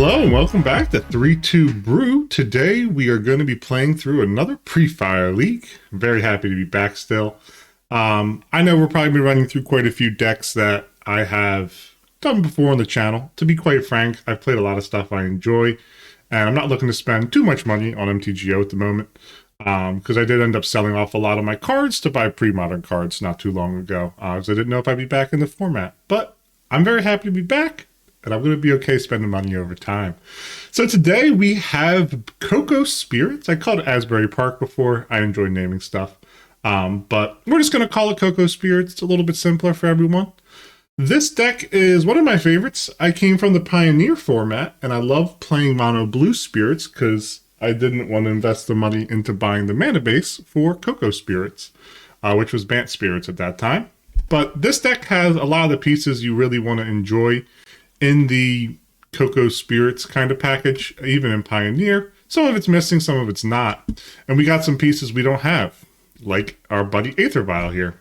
Hello and welcome back to 3-2 Brew. Today we are going to be playing through another pre-fire league. I'm very happy to be back still. I know we're probably running through quite a few decks that I have done before on the channel. To be quite frank, I've played a lot of stuff I enjoy, and I'm not looking to spend too much money on MTGO at the moment, because I did end up selling off a lot of my cards to buy pre-modern cards not too long ago, because I didn't know if I'd be back in the format. But I'm very happy to be back, and I'm going to be okay spending money over time. So today we have CoCo Spirits. I called it Asbury Park before. I enjoy naming stuff. But we're just going to call it CoCo Spirits. It's a little bit simpler for everyone. This deck is one of my favorites. I came from the Pioneer format, and I love playing mono blue spirits because I didn't want to invest the money into buying the mana base for CoCo Spirits, which was Bant Spirits at that time. But this deck has a lot of the pieces you really want to enjoy in the CoCo Spirits kind of package, even in Pioneer. Some of it's missing, some of it's not. And we got some pieces we don't have, like our buddy Aether Vial here.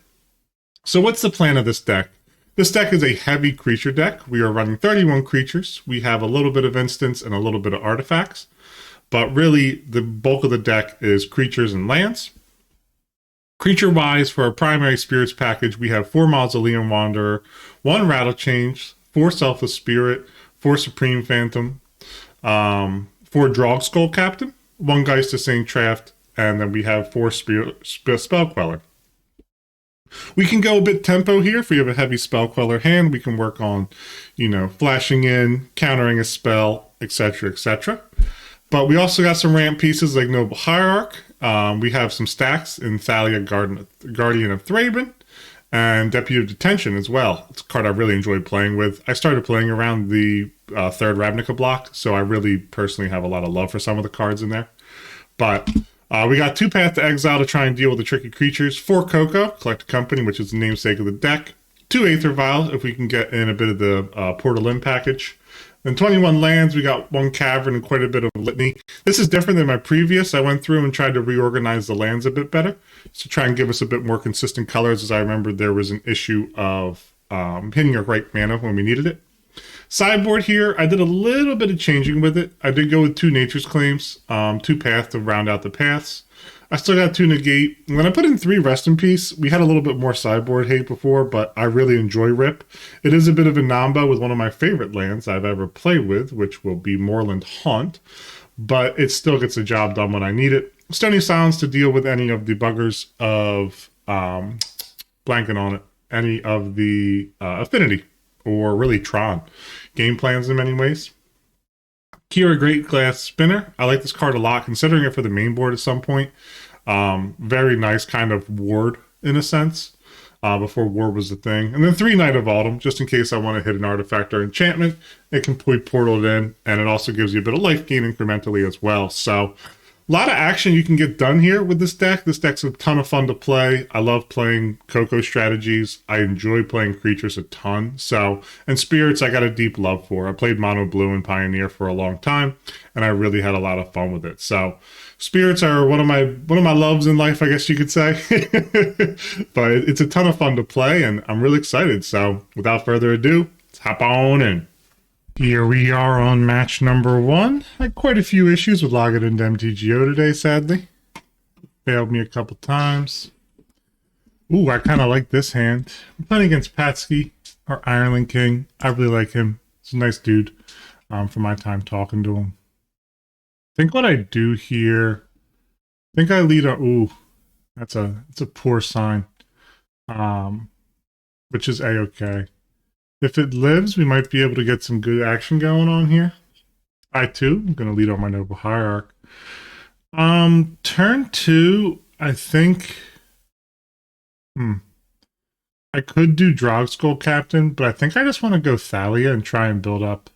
So what's the plan of this deck? This deck is a heavy creature deck. We are running 31 creatures. We have a little bit of instants and a little bit of artifacts. But really, the bulk of the deck is creatures and lands. Creature-wise, for our primary spirits package, we have 4 Mausoleum Wanderer, 1 Rattle Change, 4 Selfless Spirit, 4 Supreme Phantom, 4 Drog Skull Captain, 1 Geist of Saint Traft, and then we have 4 Spell Queller. We can go a bit tempo here. If we have a heavy Spell Queller hand, we can work on, flashing in, countering a spell, etc., etc. But we also got some ramp pieces like Noble Hierarch. We have some stacks in Thalia, Guardian of Thraben, and Deputy of Detention as well. It's a card I really enjoyed playing with. I started playing around the 3rd Ravnica block, so I really personally have a lot of love for some of the cards in there. But we got 2 Path to Exile to try and deal with the tricky creatures, 4 CoCo, Collect a Company, which is the namesake of the deck, 2 Aether Vials if we can get in a bit of the Portal In package. Then 21 lands, we got 1 Cavern and quite a bit of Litany. This is different than my previous. I went through and tried to reorganize the lands a bit better to try and give us a bit more consistent colors, as I remember there was an issue of hitting our right mana when we needed it. Sideboard here, I did a little bit of changing with it. I did go with 2 Nature's Claims, 2 Path to round out the paths. I still got 2 Negate. And then I put in 3 Rest in Peace. We had a little bit more sideboard hate before, but I really enjoy Rip. It is a bit of a Namba with one of my favorite lands I've ever played with, which will be Moorland Haunt, but it still gets the job done when I need it. Stony Silence to deal with any of the buggers of, blanking on it, any of the Affinity, or really Tron. Game plans in many ways. Kira Great Glass Spinner. I like this card a lot, considering it for the main board at some point. Very nice kind of ward, in a sense, before ward was the thing. And then 3 Knight of Autumn, just in case I want to hit an artifact or enchantment. It can portal it in, and it also gives you a bit of life gain incrementally as well. So a lot of action you can get done here with this deck. This deck's a ton of fun to play. I love playing CoCo strategies. I enjoy playing creatures a ton. And spirits I got a deep love for. I played mono blue and Pioneer for a long time, and I really had a lot of fun with it. So spirits are one of my loves in life, I guess you could say. But it's a ton of fun to play, and I'm really excited. So without further ado, let's hop on in. Here we are on match number 1. I had quite a few issues with logging into MTGO today, sadly. Failed me a couple times. Ooh, I kind of like this hand. I'm playing against Patsky, our Ireland King. I really like him. He's a nice dude from my time talking to him. I think what I do here, I think I lead a... Ooh, it's a poor sign, which is A-okay. If it lives, we might be able to get some good action going on here. I, too, am going to lead on my Noble Hierarch. Turn 2, I think... I could do Drog Skull Captain, but I think I just want to go Thalia and try and build up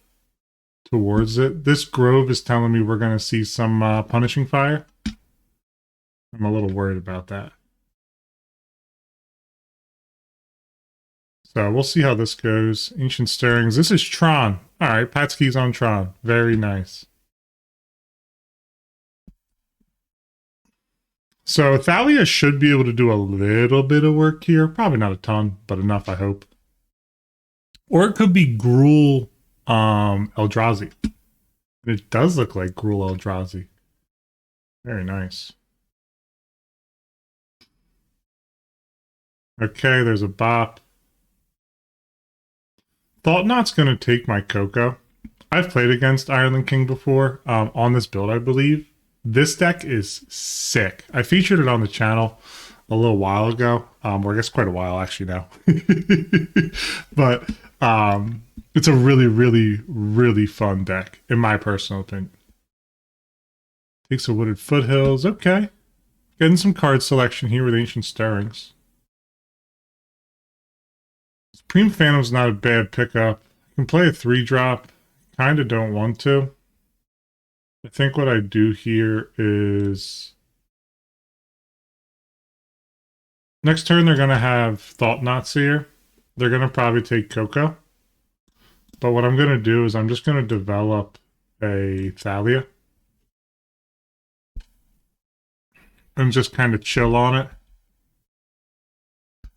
towards it. This Grove is telling me we're going to see some Punishing Fire. I'm a little worried about that. So we'll see how this goes. Ancient Stirrings. This is Tron. All right, Patsky's on Tron. Very nice. So Thalia should be able to do a little bit of work here. Probably not a ton, but enough, I hope. Or it could be Gruul Eldrazi. It does look like Gruul Eldrazi. Very nice. Okay, there's a bop. Thought Knot's going to take my CoCo. I've played against Ireland King before on this build, I believe. This deck is sick. I featured it on the channel a little while ago, or I guess quite a while actually now. But it's a really, really, really fun deck, in my personal opinion. Takes a Wooded Foothills. Okay. Getting some card selection here with Ancient Stirrings. Supreme Phantom's not a bad pickup. I can play a 3-drop. Kind of don't want to. I think what I do here is... Next turn, they're going to have Thought Knot Seer. They're going to probably take CoCo. But what I'm going to do is I'm just going to develop a Thalia. And just kind of chill on it.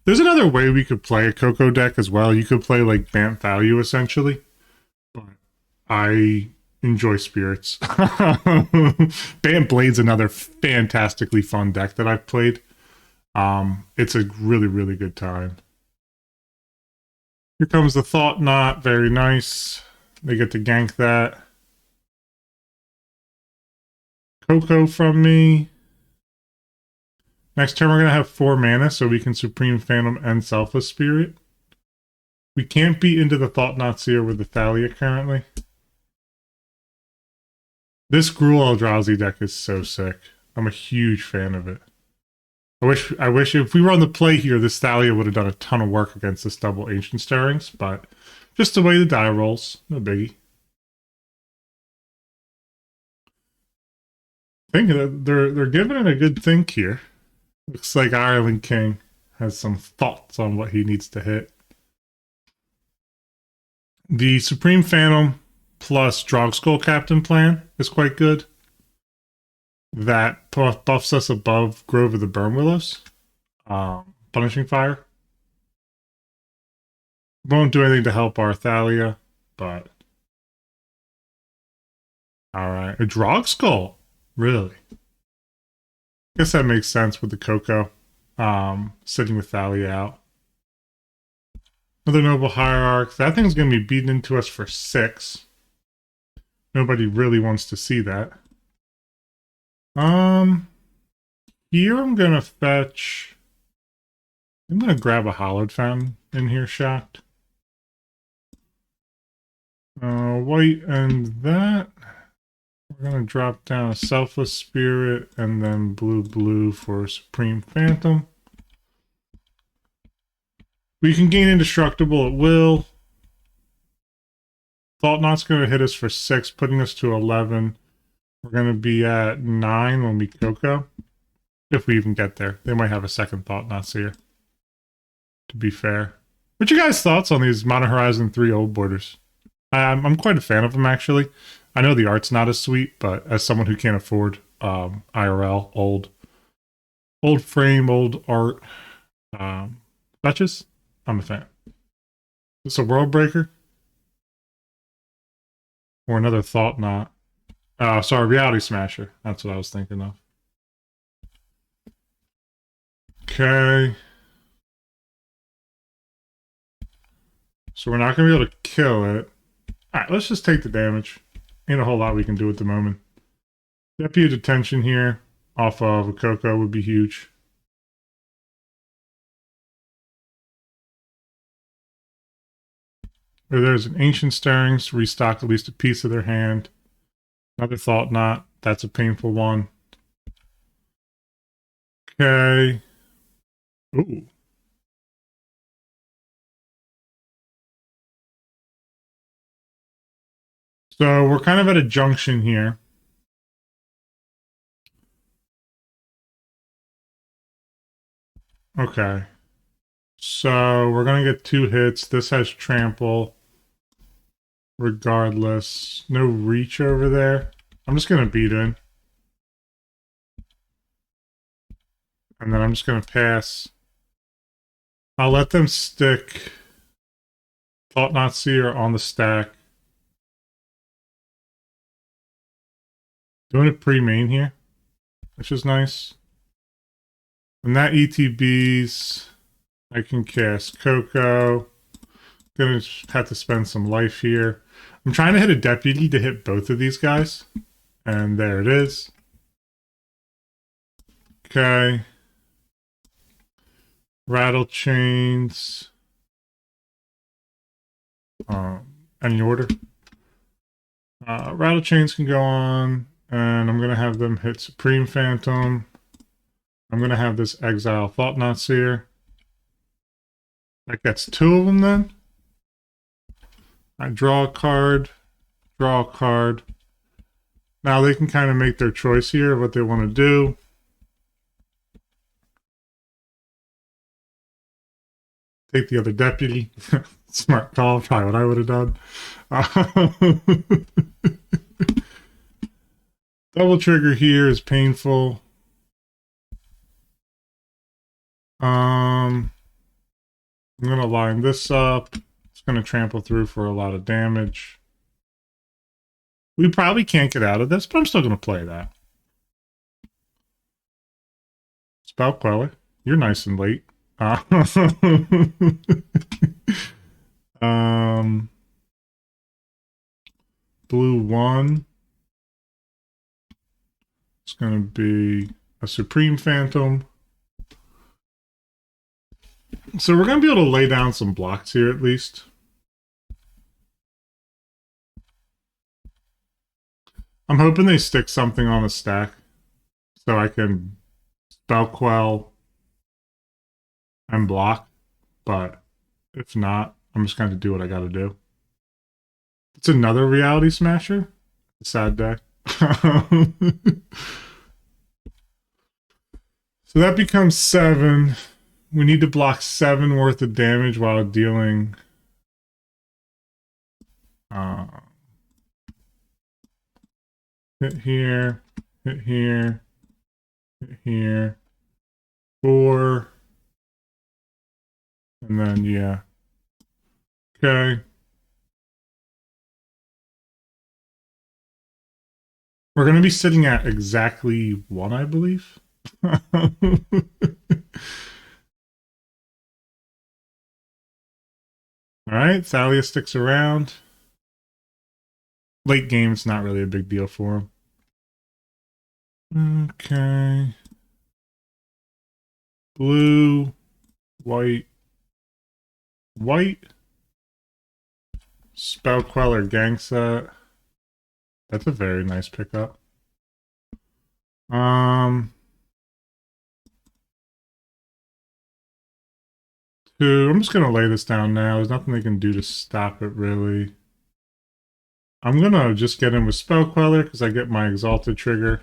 There's another way we could play a CoCo deck as well. You could play like Bant Value essentially. But I enjoy Spirits. Bant Blade's another fantastically fun deck that I've played. It's a really, really good time. Here comes the Thought Knot. Very nice. They get to gank that. CoCo from me. Next turn, we're going to have 4 mana, so we can Supreme Phantom and Selfless Spirit. We can't beat into the Thought Knot Seer with the Thalia currently. This Gruul Eldrazi deck is so sick. I'm a huge fan of it. I wish if we were on the play here, this Thalia would have done a ton of work against this double Ancient Stirrings, but just the way the die rolls, no biggie. I think that they're giving it a good think here. Looks like Ireland King has some thoughts on what he needs to hit. The Supreme Phantom plus Drogskull Captain plan is quite good. That buffs us above Grove of the Burnwillows. Punishing Fire. Won't do anything to help our Thalia, but... Alright, a Drogskull? Really? I guess that makes sense with the CoCo. Sitting with Thalia out. Another Noble Hierarch. That thing's going to be beaten into us for 6. Nobody really wants to see that. Here I'm going to fetch... I'm going to grab a Hallowed Fountain in here, Shocked. White and that. We're going to drop down a Selfless Spirit and then blue for Supreme Phantom. We can gain Indestructible at will. Thought Knot's going to hit us for 6, putting us to 11. We're going to be at 9 when we CoCo. If we even get there. They might have a second Thought Knot Seer. To be fair. What's your guys' thoughts on these Modern Horizon 3 old borders? I'm quite a fan of them, actually. I know the art's not as sweet, but as someone who can't afford IRL, old frame, old art fetches, I'm a fan. Is this a World Breaker? Or another Thought Knot? Sorry, Reality Smasher. That's what I was thinking of. Okay. So we're not going to be able to kill it. Alright, let's just take the damage. Ain't a whole lot we can do at the moment. Deputy Detention here off of a CoCo would be huge. Or there's an Ancient Stirrings, restock at least a piece of their hand. Another Thought Knot, that's a painful one. Okay. Ooh. So we're kind of at a junction here. Okay. So we're going to get 2 hits. This has trample. Regardless. No reach over there. I'm just going to beat in. And then I'm just going to pass. I'll let them stick Thought Knot Seer on the stack. Doing a pre-main here, which is nice. And that ETBs, I can cast CoCo. Gonna have to spend some life here. I'm trying to hit a deputy to hit both of these guys. And there it is. Okay. Rattle chains. Any order. Rattle chains can go on. And I'm going to have them hit Supreme Phantom. I'm going to have this Exile Thought-Knot Seer. That gets 2 of them then. I draw a card. Draw a card. Now they can kind of make their choice here of what they want to do. Take the other deputy. Smart call, probably what I would have done. Double trigger here is painful. I'm going to line this up. It's going to trample through for a lot of damage. We probably can't get out of this, but I'm still going to play that. Spell Queller. You're nice and late. Blue 1. It's going to be a Supreme Phantom. So we're going to be able to lay down some blocks here at least. I'm hoping they stick something on the stack so I can spell quell and block, but if not, I'm just going to do what I got to do. It's another Reality Smasher. A sad day. So that becomes 7. We need to block 7 worth of damage while dealing hit here, hit here, hit here, 4, and then yeah. Okay. We're going to be sitting at exactly 1, I believe. All right, Thalia sticks around. Late game, it's not really a big deal for him. Okay. Blue, white, white. Spell Queller gang set. That's a very nice pickup. I'm just gonna lay this down now. There's nothing they can do to stop it, really. I'm gonna just get in with Spell Queller because I get my Exalted trigger.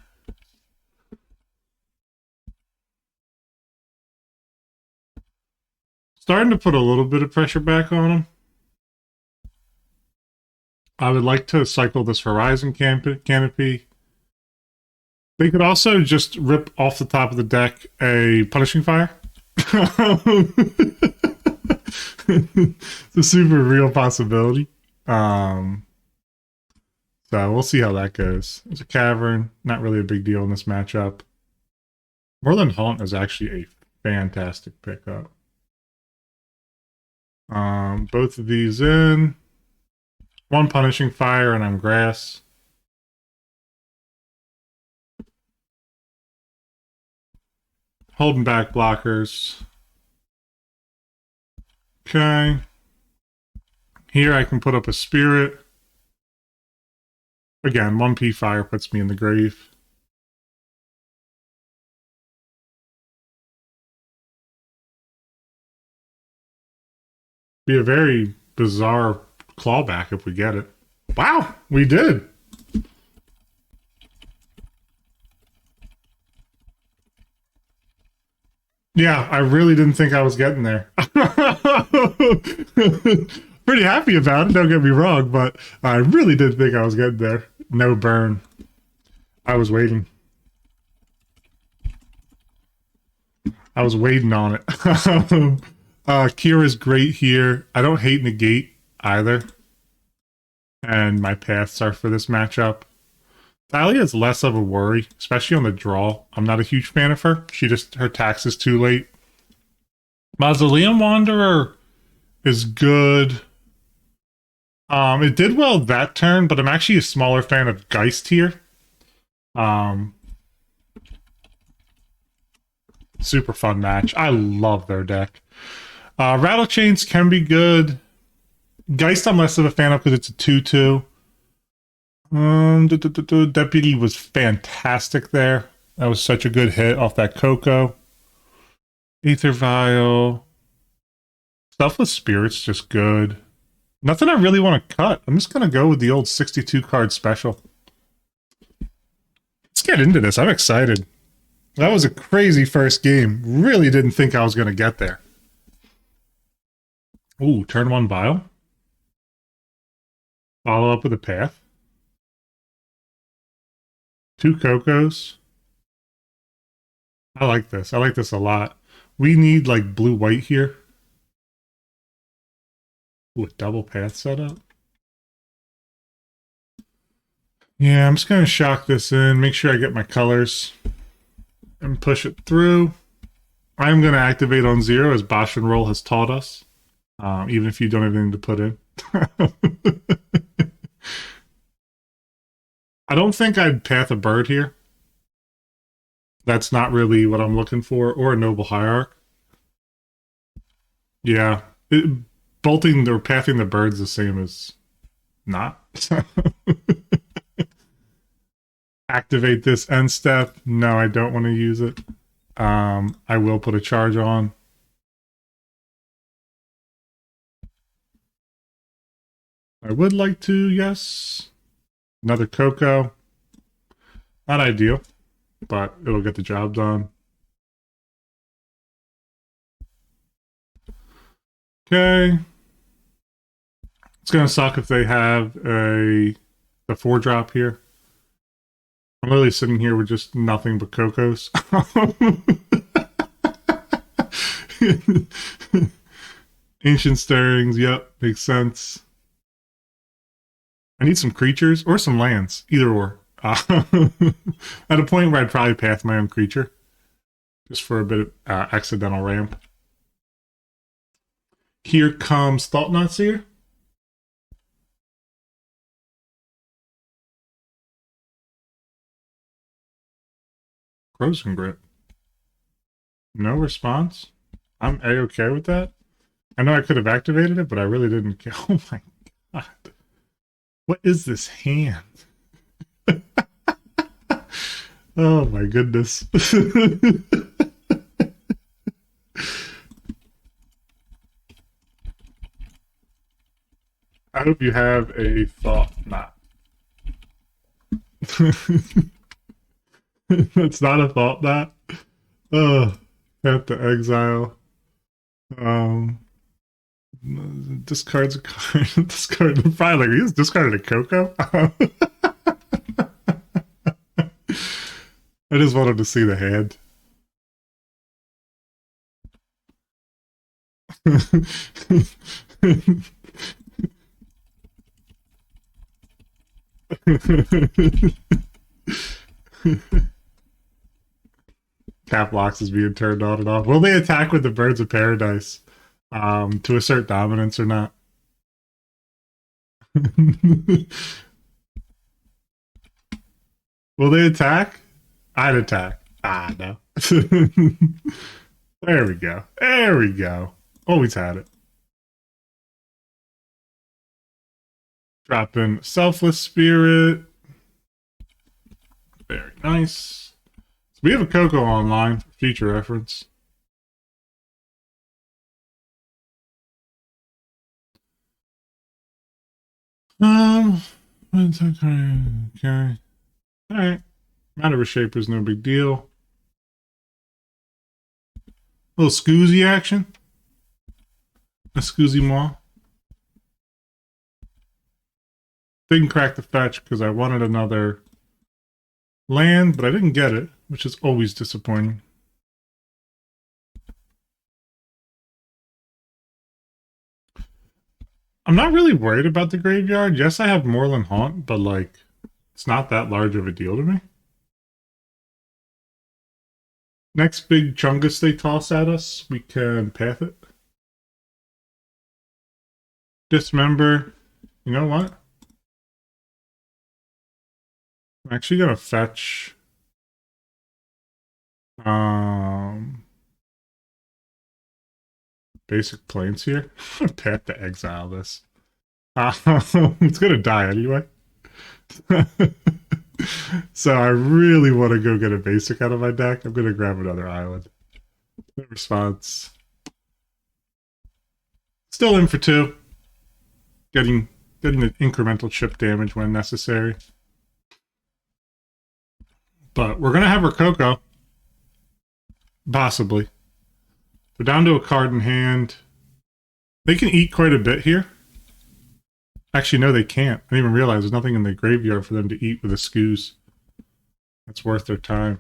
Starting to put a little bit of pressure back on him. I would like to cycle this Horizon Canopy. They could also just rip off the top of the deck a Punishing Fire. It's a super real possibility. So we'll see how that goes. It's a Cavern, not really a big deal in this matchup. Moorland Haunt is actually a fantastic pickup. Both of these in. 1 Punishing Fire and I'm grass. Holding back blockers. Okay. Here I can put up a Spirit. Again, 1P Fire puts me in the grave. Be a very bizarre clawback if we get it. Wow, we did. Yeah, I really didn't think I was getting there. Pretty happy about it, don't get me wrong, but I really didn't think I was getting there. No burn. I was waiting. I was waiting on it. Kira's great here. I don't hate Negate either. And my paths are for this matchup. Thalia is less of a worry, especially on the draw. I'm not a huge fan of her. Her tax is too late. Mausoleum Wanderer is good. It did well that turn, but I'm actually a smaller fan of Geist here. Super fun match. I love their deck. Rattle Chains can be good. Geist I'm less of a fan of because it's a 2-2. Deputy was fantastic there. That was such a good hit off that CoCo. Aether Vial. Selfless Spirit's just good. Nothing I really want to cut. I'm just going to go with the old 62 card special. Let's get into this. I'm excited. That was a crazy first game. Really didn't think I was going to get there. Ooh, turn 1 Vial. Follow up with a Path. 2 CoCos. I like this. I like this a lot. We need like blue-white here. Ooh, a double Path setup. Yeah, I'm just going to shock this in, make sure I get my colors, and push it through. I'm going to activate on 0, as Bosch and Roll has taught us, even if you don't have anything to put in. I don't think I'd Path a Bird here. That's not really what I'm looking for, or a Noble Hierarch. Yeah, bolting or pathing the bird's the same as not. Activate this end step. No, I don't want to use it. I will put a charge on. I would like to, yes. Another CoCo. Not ideal, but it'll get the job done. Okay. It's gonna suck if they have the 4-drop here. I'm really sitting here with just nothing but CoCos. Ancient Stirrings, yep, makes sense. I need some creatures or some lands, either or. At a point where I'd probably path my own creature, just for a bit of accidental ramp. Here comes Thought Knot Seer. Frozen Grip. No response. I'm A-okay with that. I know I could have activated it, but I really didn't. Oh my god. What is this hand? Oh my goodness. I hope you have a Thought Knot. That's not a Thought Knot. Oh, have to exile. Discards a card. Discard. Probably like, he's discarded a CoCo. I just wanted to see the hand. Cap locks is being turned on and off. Will they attack with the Birds of Paradise to assert dominance or not? Will they attack? I'd attack. Ah, no. There we go. There we go. Always had it. Drop in Selfless Spirit. Very nice. So we have a CoCo online for future reference. Okay. Alright. Matter Reshaper's no big deal. Little Scoozy action. A Scoozy Maw. Didn't crack the fetch because I wanted another land, but I didn't get it, which is always disappointing. I'm not really worried about the graveyard. Yes, I have Moorland Haunt, but like, It's not that large of a deal to me. Next big chungus they toss at us, we can path it. Dismember. You know what? I'm actually gonna fetch basic planes here. Path to exile this. It's gonna die anyway. So I really want to go get a basic out of my deck. I'm gonna grab another island. No response. Still in for 2. Getting the incremental chip damage when necessary. But we're gonna have our CoCo. Possibly. We're down to a card in hand. They can eat quite a bit here. Actually, no, they can't. I didn't even realize there's nothing in the graveyard for them to eat with the scoos. That's worth their time.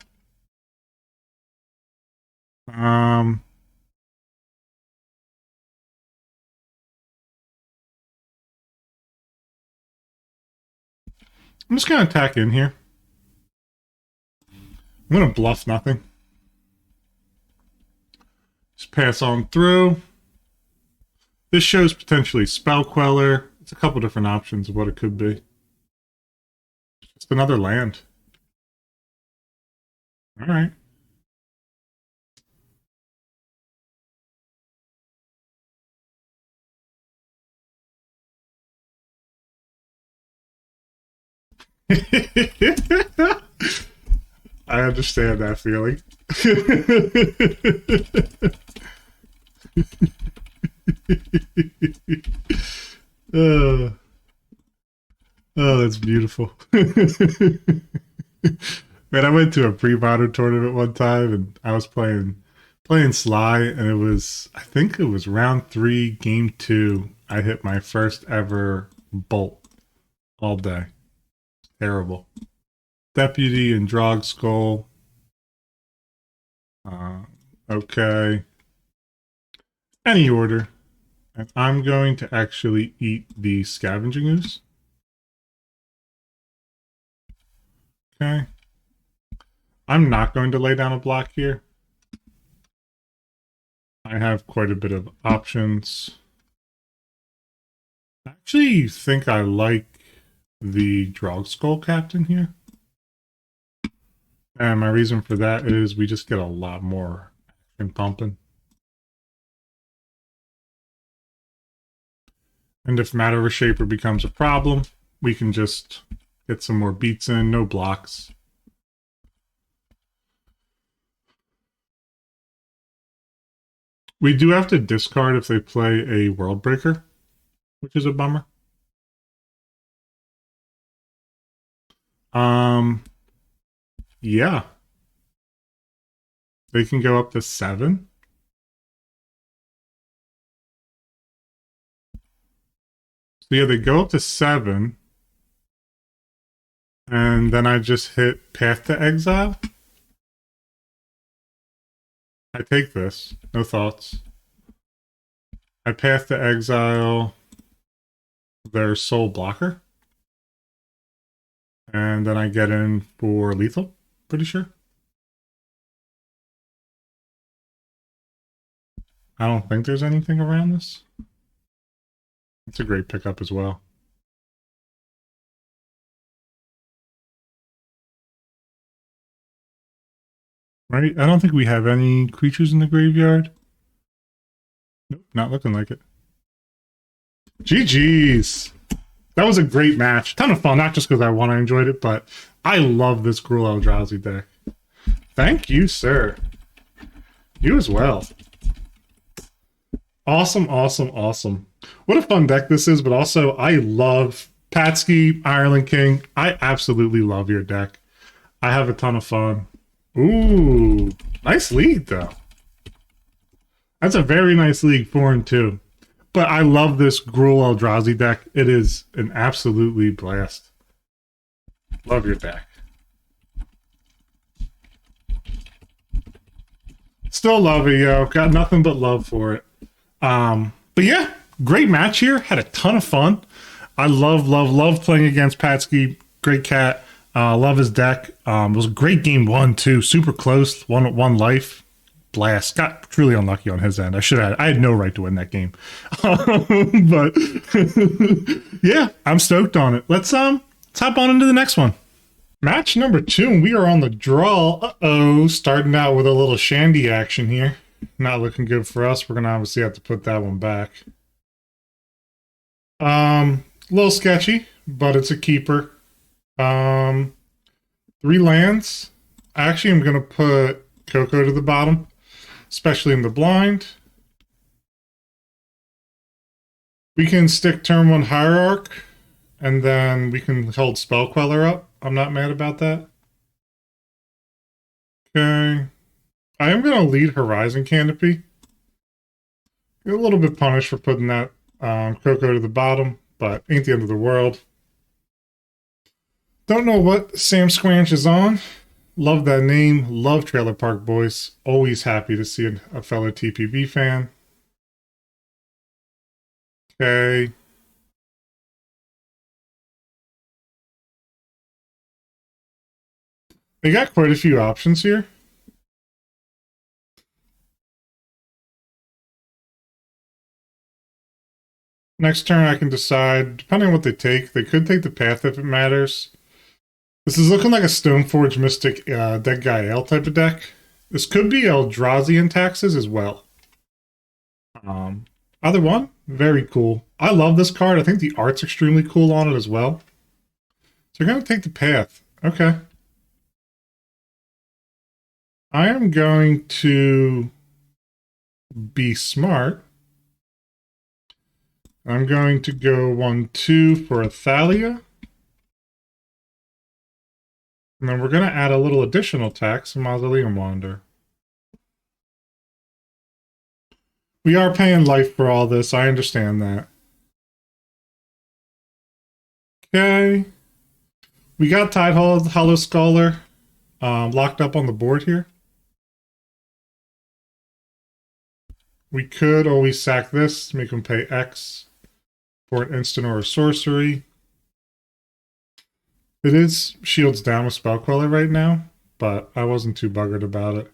I'm just going to attack in here. I'm going to bluff nothing. Just pass on through. This shows potentially Spell Queller. It's a couple different options of what it could be. Just another land. All right. I understand that feeling. Oh, that's beautiful. Man, I went to a pre-modern tournament one time and I was playing Sly, and it was, I think it was round 3, game 2. I hit my first ever bolt all day. Terrible. Deputy and Drog Skull. Okay. Any order. And I'm going to actually eat the Scavenging Ooze. Okay. I'm not going to lay down a block here. I have quite a bit of options. I actually think I like the Drog Skull Captain here. And my reason for that is we just get a lot more action pumping. And if Matter Reshaper becomes a problem, we can just get some more beats in, no blocks. We do have to discard if they play a World Breaker, which is a bummer. Yeah. They can go up to 7. So yeah, they go up to 7. And then I just hit Path to Exile. I take this. No thoughts. I Path to Exile their Soul Blocker. And then I get in for lethal, pretty sure. I don't think there's anything around this. It's a great pickup as well. Right? I don't think we have any creatures in the graveyard. Nope, not looking like it. GG's. That was a great match. Ton of fun, not just because I won, I enjoyed it, but I love this Gruul Eldrazi deck. Thank you, sir. You as well. Awesome, awesome, awesome. What a fun deck this is, but also I love Patsky, Ireland King. I absolutely love your deck. I have a ton of fun. Ooh, nice league, though. That's a very nice league, 4-2. But I love this Gruul Eldrazi deck. It is an absolutely blast. Love your deck. Still love it, yo. Got nothing but love for it. But yeah, great match here. Had a ton of fun. I love playing against Patsky. Great cat. Love his deck. It was a great game one too. Super close. One life. Blast. Got truly unlucky on his end. I had no right to win that game. But yeah, I'm stoked on it. Let's hop on into the next one. Match number 2, and we are on the draw. Uh-oh, starting out with a little shandy action here. Not looking good for us. We're gonna obviously have to put that one back. A little sketchy, but it's a keeper. 3 lands. Actually, I'm gonna put CoCo to the bottom, especially in the blind. We can stick turn 1 Hierarch, and then we can hold Spell Queller up. I'm not mad about that. Okay. I am going to lead Horizon Canopy. Get a little bit punished for putting that CoCo to the bottom, but ain't the end of the world. Don't know what Sam Squanch is on. Love that name. Love Trailer Park Boys. Always happy to see a fellow TPB fan. Okay. They got quite a few options here. Next turn I can decide, depending on what they could take the path if it matters. This is looking like a Stoneforge Mystic Dead Gael type of deck. This could be Eldrazi Taxes as well. Either one, very cool. I love this card. I think the art's extremely cool on it as well. So you're going to take the path. Okay. I am going to be smart. I'm going to go 1/2 for a Thalia. And then we're going to add a little additional tax, a Mausoleum Wander. We are paying life for all this. I understand that. Okay. We got Tide Hollow Scholar locked up on the board here. We could always sack this, make him pay X for an instant or a sorcery. It is shields down with Spell Queller right now, but I wasn't too buggered about it.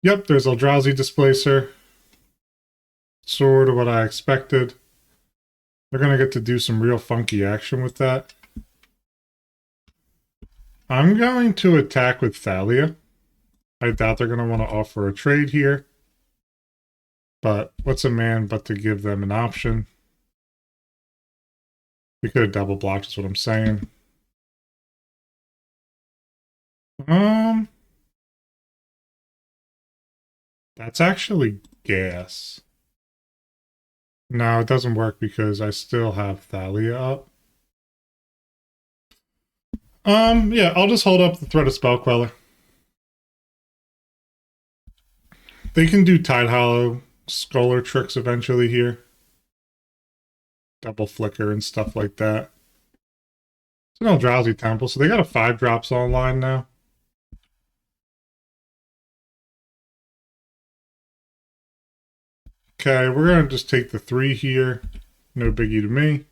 Yep, there's Eldrazi Displacer. Sort of what I expected. They're going to get to do some real funky action with that. I'm going to attack with Thalia. I doubt they're going to want to offer a trade here. But what's a man but to give them an option? We could have double blocked, is what I'm saying. That's actually gas. No, it doesn't work because I still have Thalia up. Yeah, I'll just hold up the threat of Spell Queller. They can do Tide Hollow Scholar tricks eventually here. Double Flicker and stuff like that. It's an Eldrazi Temple, so they got a 5-drops online now. Okay, we're going to just take the 3 here. No biggie to me.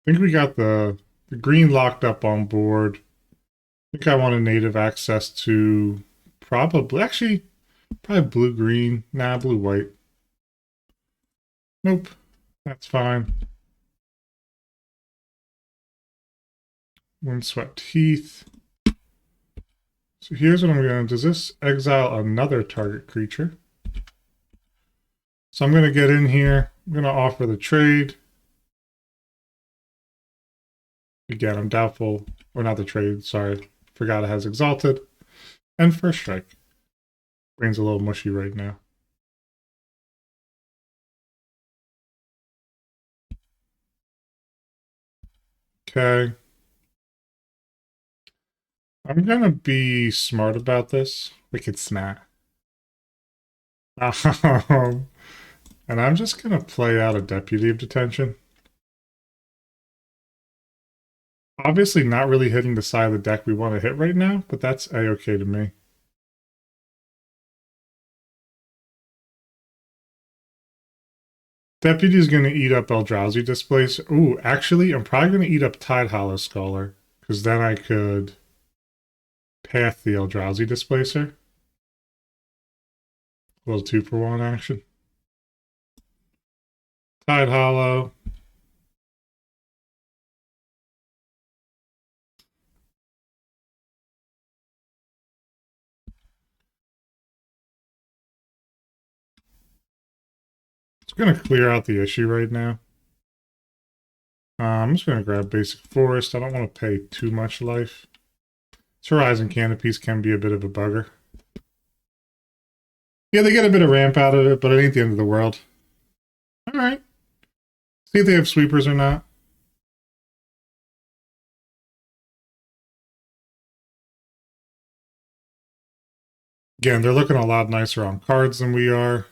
I think we got the green locked up on board. I think I want a native access to probably blue-green. Nah, blue-white. Nope. That's fine. Windswept Heath. So here's what I'm going to do. Does this exile another target creature? So I'm going to get in here. I'm going to offer the trade. Again, I'm doubtful. Or not the trade, sorry. Forgot it has Exalted. And First Strike. Brain's a little mushy right now. Okay. I'm gonna be smart about this. Wicked smart. And I'm just gonna play out a Deputy of Detention. Obviously not really hitting the side of the deck we want to hit right now, but that's a-okay to me. Deputy is going to eat up Eldrazi Displacer. Ooh, actually, I'm probably going to eat up Tide Hollow Scholar, because then I could path the Eldrazi Displacer. A little 2-for-1 action. Tide Hollow. It's going to clear out the issue right now. I'm just going to grab Basic Forest. I don't want to pay too much life. This Horizon Canopies can be a bit of a bugger. Yeah, they get a bit of ramp out of it, but it ain't the end of the world. All right. See if they have sweepers or not. Again, they're looking a lot nicer on cards than we are.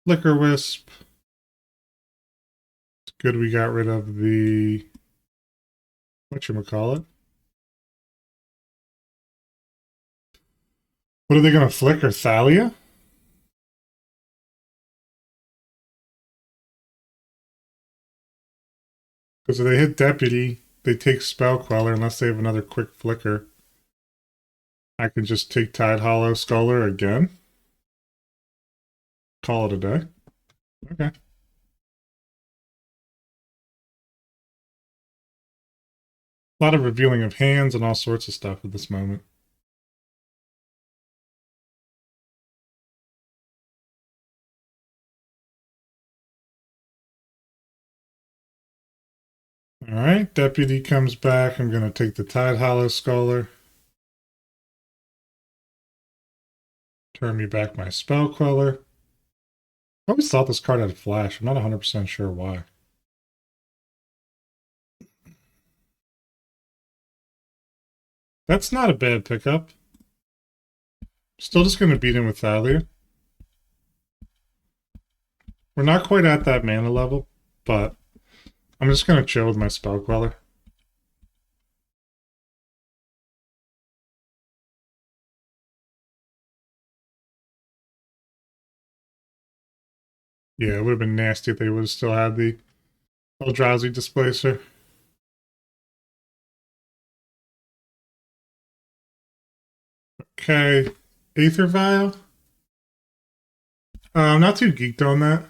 Liquor Wisp. It's good we got rid of the... whatchamacallit? What are they going to flicker? Thalia? Because if they hit Deputy, they take Spell Queller unless they have another quick flicker. I can just take Tide Hollow Scholar again. Call it a day. Okay. A lot of revealing of hands and all sorts of stuff at this moment. All right, Deputy comes back. I'm going to take the Tide Hollow Scholar. Turn me back my Spell Queller. I always thought this card had Flash. I'm not 100% sure why. That's not a bad pickup. Still just going to beat him with Thalia. We're not quite at that mana level, but I'm just going to chill with my Spell Queller. Yeah, it would have been nasty if they would have still had the Eldrazi Displacer. Okay, Aether Vial. I'm not too geeked on that.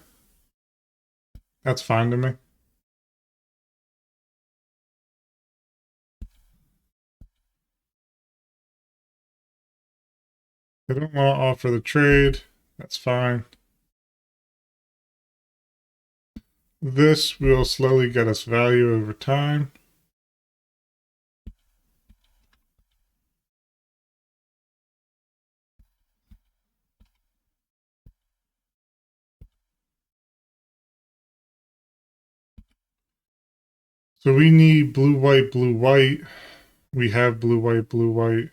That's fine to me. They don't want to offer the trade. That's fine. This will slowly get us value over time. So we need blue, white, blue, white. We have blue, white, blue, white.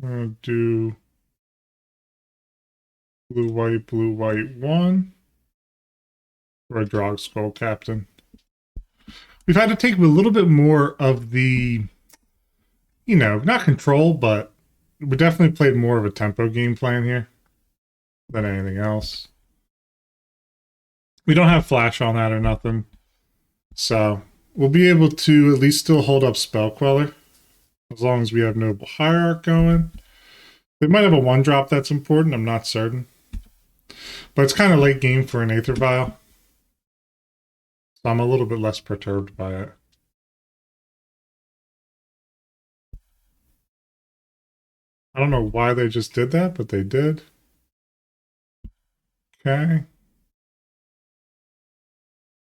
I'm going to do blue, white, 1. Or a Drog Skull Captain. We've had to take a little bit more of the, you know, not control, but we definitely played more of a tempo game plan here than anything else. We don't have Flash on that or nothing. So we'll be able to at least still hold up Spell Queller as long as we have Noble Hierarch going. They might have a 1-drop that's important. I'm not certain. But it's kind of late game for an Aether Vial. So I'm a little bit less perturbed by it. I don't know why they just did that, but they did. Okay.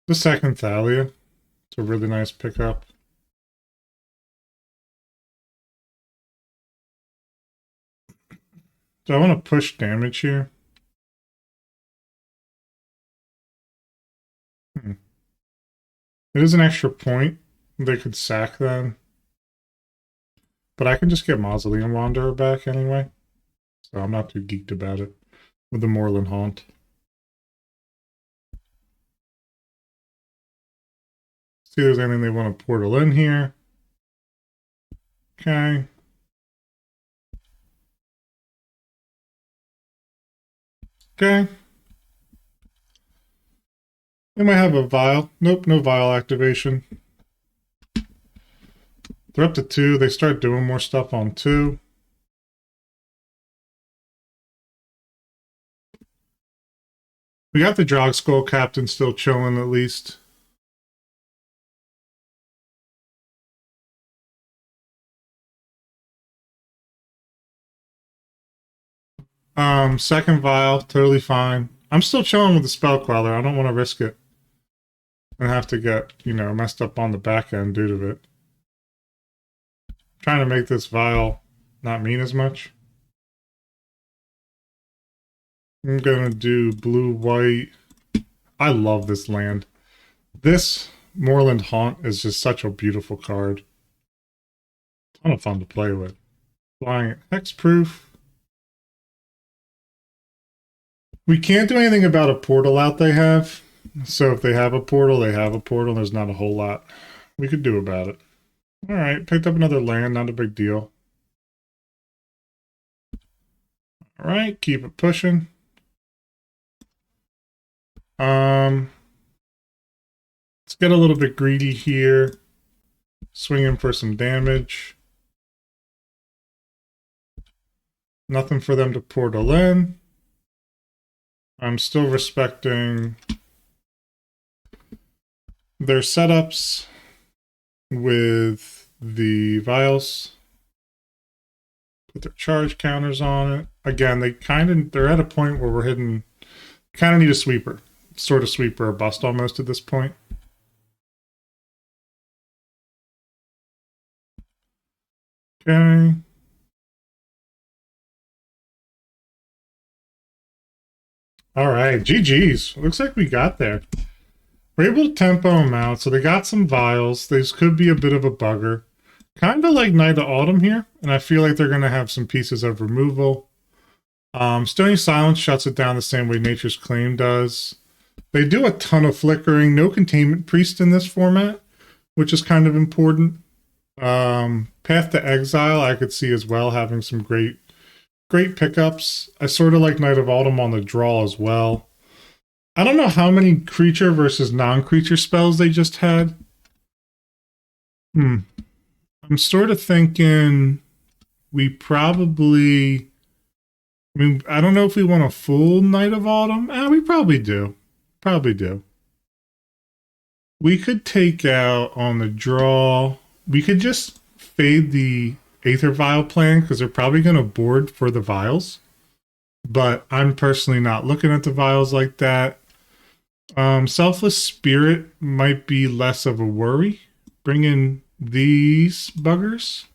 The second Thalia. It's a really nice pickup. So I want to push damage here. It is an extra point. They could sack then. But I can just get Mausoleum Wanderer back anyway. So I'm not too geeked about it. With the Moorland Haunt. See if there's anything they want to portal in here. Okay. Okay. They might have a vial. Nope, no vial activation. They're up to 2. They start doing more stuff on 2. We got the Drog Skull Captain still chilling at least. Second vial, totally fine. I'm still chilling with the Spell Queller. I don't want to risk it and have to get, messed up on the back end due to it. Trying to make this vial not mean as much. I'm gonna do blue-white. I love this land. This Moorland Haunt is just such a beautiful card. Ton of fun to play with. Flying hexproof. We can't do anything about a portal out they have. So if they have a portal, they have a portal. There's not a whole lot we could do about it. All right, picked up another land, not a big deal. All right, keep it pushing. Let's get a little bit greedy here. Swinging for some damage. Nothing for them to portal in. I'm still respecting their setups with the vials. Put their charge counters on it. Again, they're at a point where we're hitting, kind of need a sweeper. Sort of sweeper or bust almost at this point. Okay. All right, GG's. Looks like we got there. We're able to tempo them out, so they got some vials. This could be a bit of a bugger. Kind of like Night of Autumn here, and I feel like they're going to have some pieces of removal. Stony Silence shuts it down the same way Nature's Claim does. They do a ton of flickering. No Containment Priest in this format, which is kind of important. Path to Exile I could see as well having some great pickups. I sort of like Night of Autumn on the draw as well. I don't know how many creature versus non-creature spells they just had. I'm sort of thinking we probably... I don't know if we want a full Night of Autumn. We probably do. Probably do. We could take out on the draw... We could just fade the Aether Vial plan because they're probably going to board for the vials. But I'm personally not looking at the vials like that. Selfless Spirit might be less of a worry. Bring in these buggers.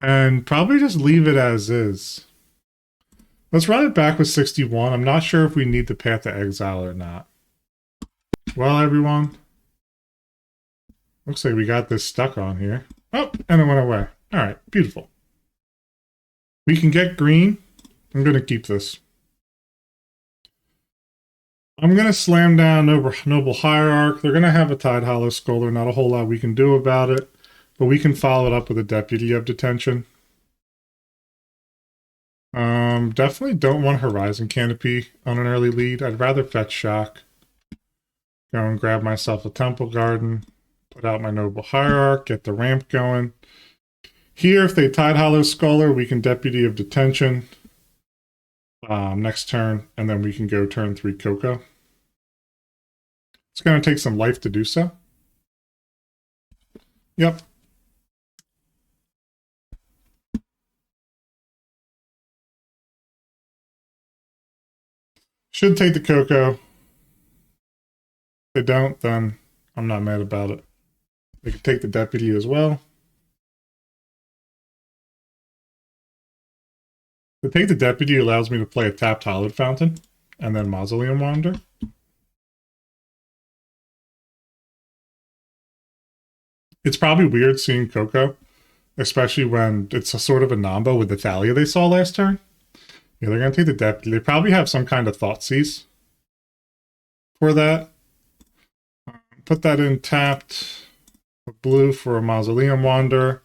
And probably just leave it as is. Let's run it back with 61. I'm not sure if we need the Path to Exile or not. Well, everyone. Looks like we got this stuck on here. Oh, and it went away. All right, beautiful. We can get green. I'm going to keep this. I'm going to slam down Noble Hierarch. They're going to have a Tidehollow Skull. There's not a whole lot we can do about it, but we can follow it up with a Deputy of Detention. Definitely don't want Horizon Canopy on an early lead. I'd rather fetch Shock. Go and grab myself a Temple Garden. Put out my Noble Hierarch. Get the ramp going. Here, if they Tidehollow Sculler, we can Deputy of Detention next turn, and then we can go turn 3 CoCo. It's going to take some life to do so. Yep. Should take the CoCo. If they don't, then I'm not mad about it. They could take the Deputy as well. To take the Deputy allows me to play a tapped Hallowed Fountain and then Mausoleum Wander. It's probably weird seeing CoCo, especially when it's a sort of a Nombo with the Thalia they saw last turn. Yeah, they're going to take the Deputy. They probably have some kind of Thoughtseize for that. Put that in tapped. Blue for a Mausoleum Wander.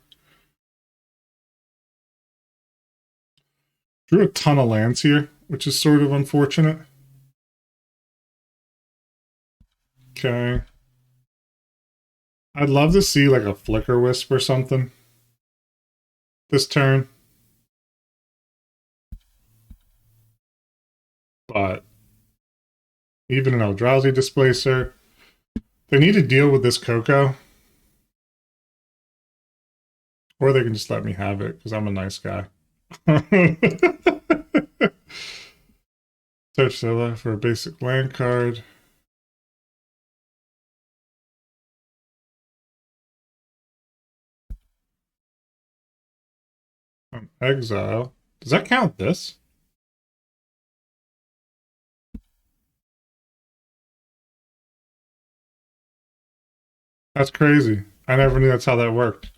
Drew a ton of lands here. which is sort of unfortunate. Okay. I'd love to see like a Flicker Wisp or something this turn. But even an Eldrazi Displacer, they need to deal with this CoCo. Or they can just let me have it, because I'm a nice guy. Search Zilla for a basic land card. Exile. Does that count this? That's crazy. I never knew that's how that worked.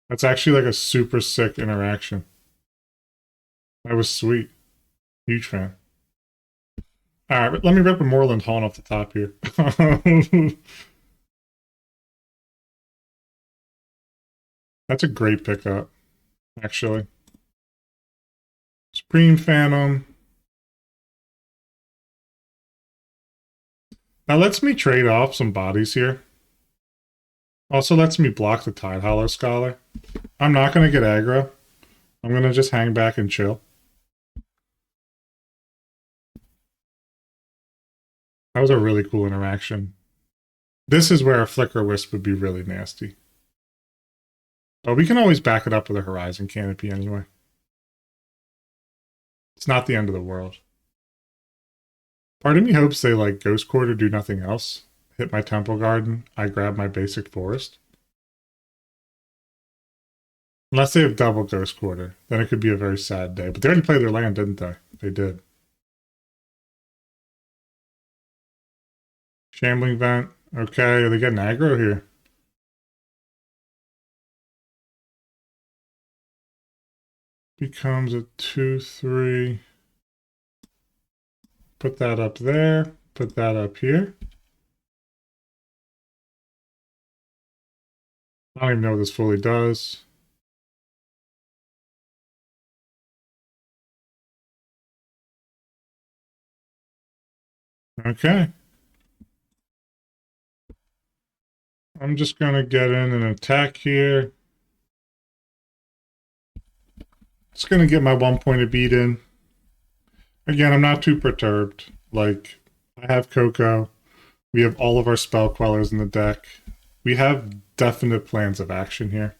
That's actually like a super sick interaction. That was sweet. Huge fan. All right, let me rip a Moorland Haunt off the top here. That's a great pickup, actually. Supreme Phantom. That lets me trade off some bodies here. Also lets me block the Tidehollow Scholar. I'm not going to get aggro. I'm going to just hang back and chill. That was a really cool interaction. This is where a Flicker Wisp would be really nasty. But we can always back it up with a Horizon Canopy anyway. It's not the end of the world. Part of me hopes they like Ghost Quarter, do nothing else. Hit my Temple Garden, I grab my basic forest. Unless they have double Ghost Quarter, then it could be a very sad day. But they already played their land, didn't they? They did. Shambling Vent. Okay, are they getting aggro here? Becomes a 2/3. Put that up there. Put that up here. I don't even know what this fully does. Okay. I'm just going to get in and attack here. Just going to get my 1 point of beat in. Again, I'm not too perturbed. Like, I have CoCo. We have all of our spell quellers in the deck. We have definite plans of action here.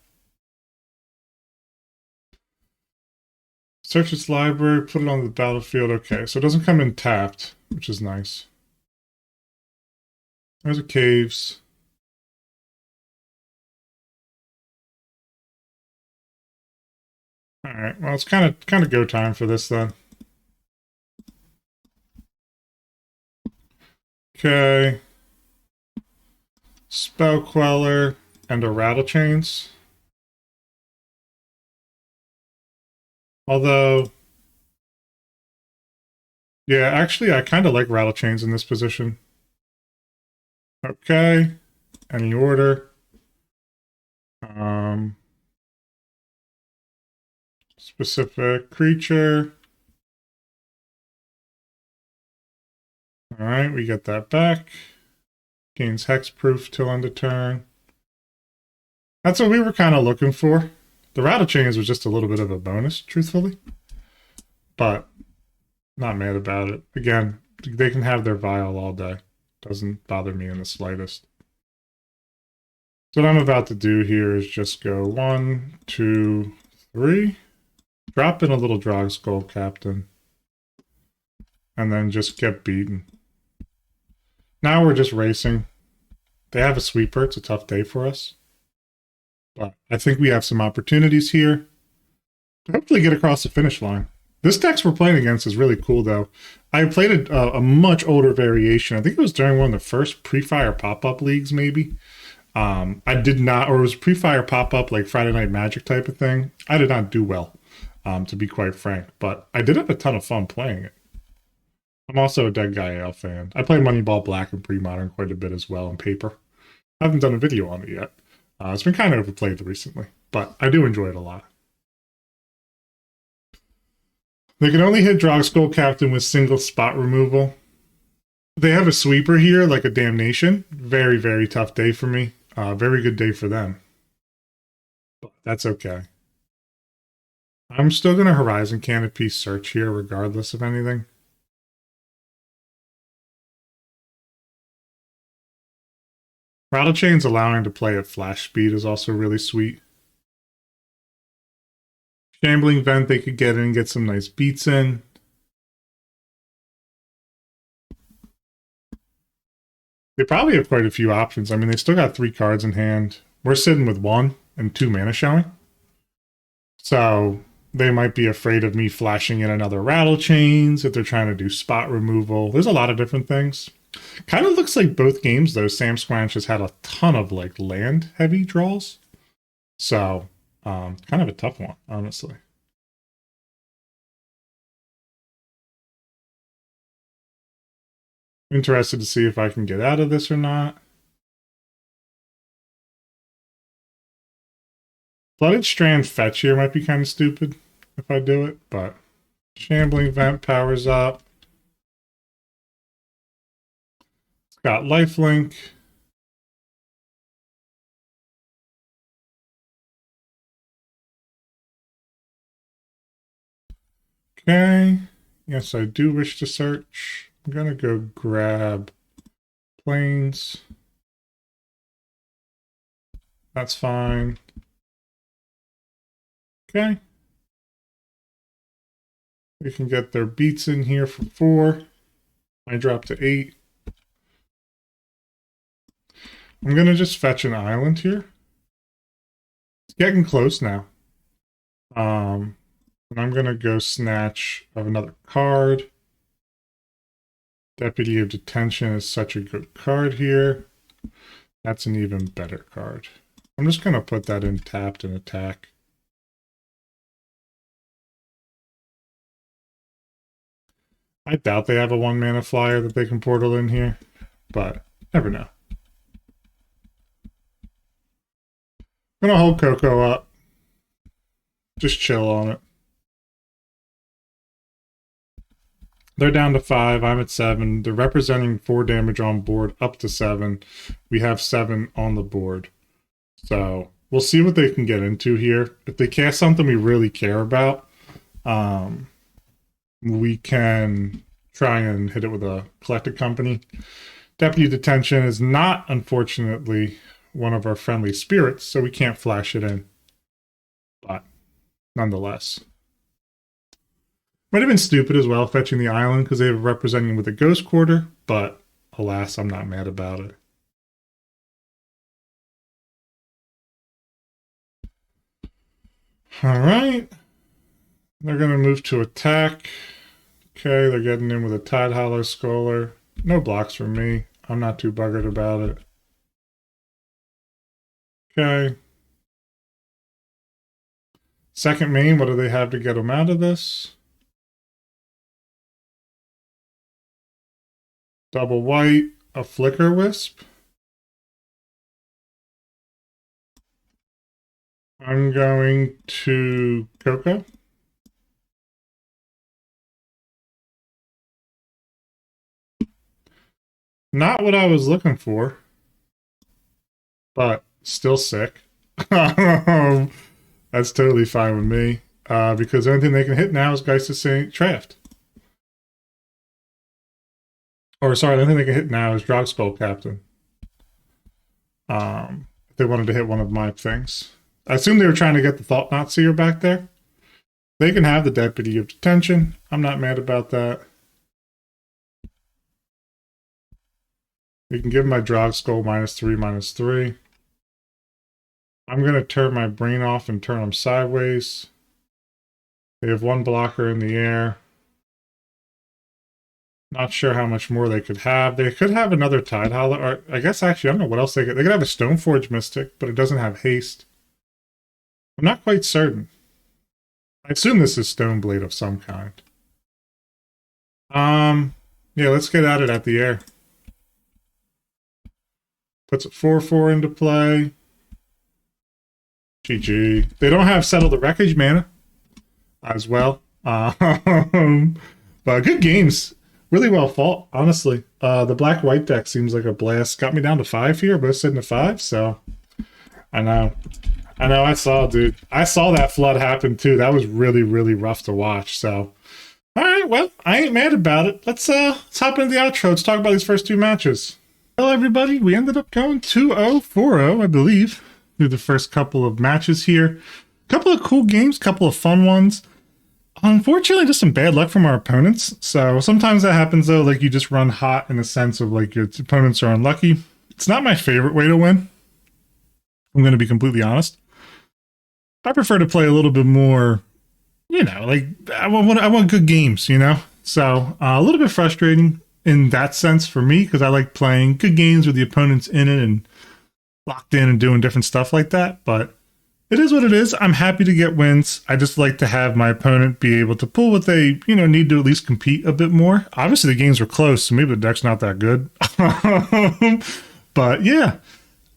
Search its library, put it on the battlefield. Okay, so it doesn't come in tapped, which is nice. There's a caves. All right, well, it's kind of go time for this then. Okay. Spell Queller and a Rattle Chains. Although, yeah, actually, I kind of like Rattle Chains in this position. Okay. Any order. Specific creature. All right, we get that back. Gains hexproof till end of turn. That's what we were kind of looking for. The Rattle Chains was just a little bit of a bonus, truthfully. But not mad about it. Again, they can have their vial all day. Doesn't bother me in the slightest. So what I'm about to do here is just go 1, 2, 3. Drop in a little Drog Skull Captain. And then just get beaten. Now we're just racing. They have a sweeper. It's a tough day for us. But I think we have some opportunities here to hopefully get across the finish line. This deck we're playing against is really cool, though. I played a much older variation. I think it was during one of the first pre-fire pop-up leagues, maybe. I did not, or it was pre-fire pop-up, like Friday Night Magic type of thing. I did not do well, to be quite frank. But I did have a ton of fun playing it. I'm also a Dead Guy AL fan. I play Moneyball Black and Pre-Modern quite a bit as well on paper. I haven't done a video on it yet. It's been kind of overplayed recently, but I do enjoy it a lot. They can only hit Drogskol Captain with single spot removal. They have a sweeper here, like a Damnation. Very, very tough day for me. Very good day for them. But that's okay. I'm still going to Horizon Canopy search here, regardless of anything. Rattle Chains allowing to play at flash speed is also really sweet. Shambling Vent, they could get in and get some nice beats in. They probably have quite a few options. I mean, they still got 3 cards in hand. We're sitting with 1 and 2 mana showing. So they might be afraid of me flashing in another Rattle Chains if they're trying to do spot removal. There's a lot of different things. Kind of looks like both games, though, Sam Squanch has had a ton of like land-heavy draws. So, kind of a tough one, honestly. Interested to see if I can get out of this or not. Flooded Strand fetch here might be kind of stupid if I do it, but Shambling Vent powers up. It's got lifelink. Okay. Yes, I do wish to search. I'm going to go grab planes. That's fine. Okay. We can get their beats in here for 4. I drop to 8. I'm going to just fetch an island here. It's getting close now. And I'm going to go snatch of another card. Deputy of Detention is such a good card here. That's an even better card. I'm just going to put that in tapped and attack. I doubt they have a 1 mana flyer that they can portal in here, but never know. I'm gonna hold CoCo up. Just chill on it. They're down to 5. I'm at 7. They're representing 4 damage on board up to 7. We have 7 on the board. So we'll see what they can get into here. If they cast something we really care about, we can try and hit it with a collected company. Deputy Detention is not, unfortunately, one of our friendly spirits, so we can't flash it in. But nonetheless. Might have been stupid as well, fetching the island, because they were representing with a Ghost Quarter, but alas, I'm not mad about it. Alright. They're going to move to attack. Okay, they're getting in with a Tidehollow Scholar. No blocks from me. I'm not too buggered about it. Okay. Second main, what do they have to get them out of this? Double white, a Flicker Wisp. I'm going to CoCo. Not what I was looking for, but still sick. That's totally fine with me, because the only thing they can hit now is Geist of St. Traft. Or sorry, the only thing they can hit now is Drogskol Captain. If they wanted to hit one of my things. I assume they were trying to get the Thought-Knot Seer back there. They can have the Deputy of Detention. I'm not mad about that. We can give my Drogskol -3/-3. I'm going to turn my brain off and turn them sideways. They have 1 blocker in the air. Not sure how much more they could have. They could have another Tidehollow. Or I guess actually, I don't know what else they could. They could have a Stoneforge Mystic, but it doesn't have haste. I'm not quite certain. I assume this is Stoneblade of some kind. Yeah, let's get at it at the air. Puts a 4/4 into play. GG. They don't have Settle the Wreckage mana as well. But good games. Really well fought, honestly. The black-white deck seems like a blast. Got me down to 5 here, both sitting to 5, so I know. I saw, dude. I saw that flood happen too. That was really, really rough to watch. So, all right, well, I ain't mad about it. Let's hop into the outro. Let's talk about these first 2 matches. Well, everybody, we ended up going 2-0, 4-0, I believe, through the first couple of matches here. Couple of cool games, couple of fun ones. Unfortunately, just some bad luck from our opponents. So sometimes that happens, though. Like, you just run hot in the sense of, like, your opponents are unlucky. It's not my favorite way to win. I'm going to be completely honest. I prefer to play a little bit more, you know, like, I want good games, you know? So a little bit frustrating in that sense for me, because I like playing good games with the opponents in it and locked in and doing different stuff like that. But it is what it is. I'm happy to get wins. I just like to have my opponent be able to pull what they, you know, need to at least compete a bit more. Obviously, the games were close, so maybe the deck's not that good. But yeah,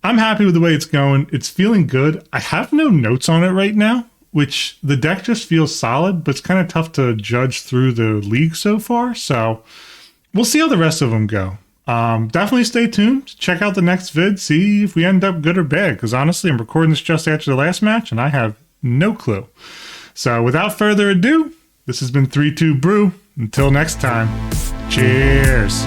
I'm happy with the way it's going. It's feeling good. I have no notes on it right now, which the deck just feels solid, but it's kind of tough to judge through the league so far. So we'll see how the rest of them go. Definitely stay tuned. Check out the next vid. See if we end up good or bad. Because honestly, I'm recording this just after the last match, and I have no clue. So without further ado, this has been 3-2 Brew. Until next time, cheers.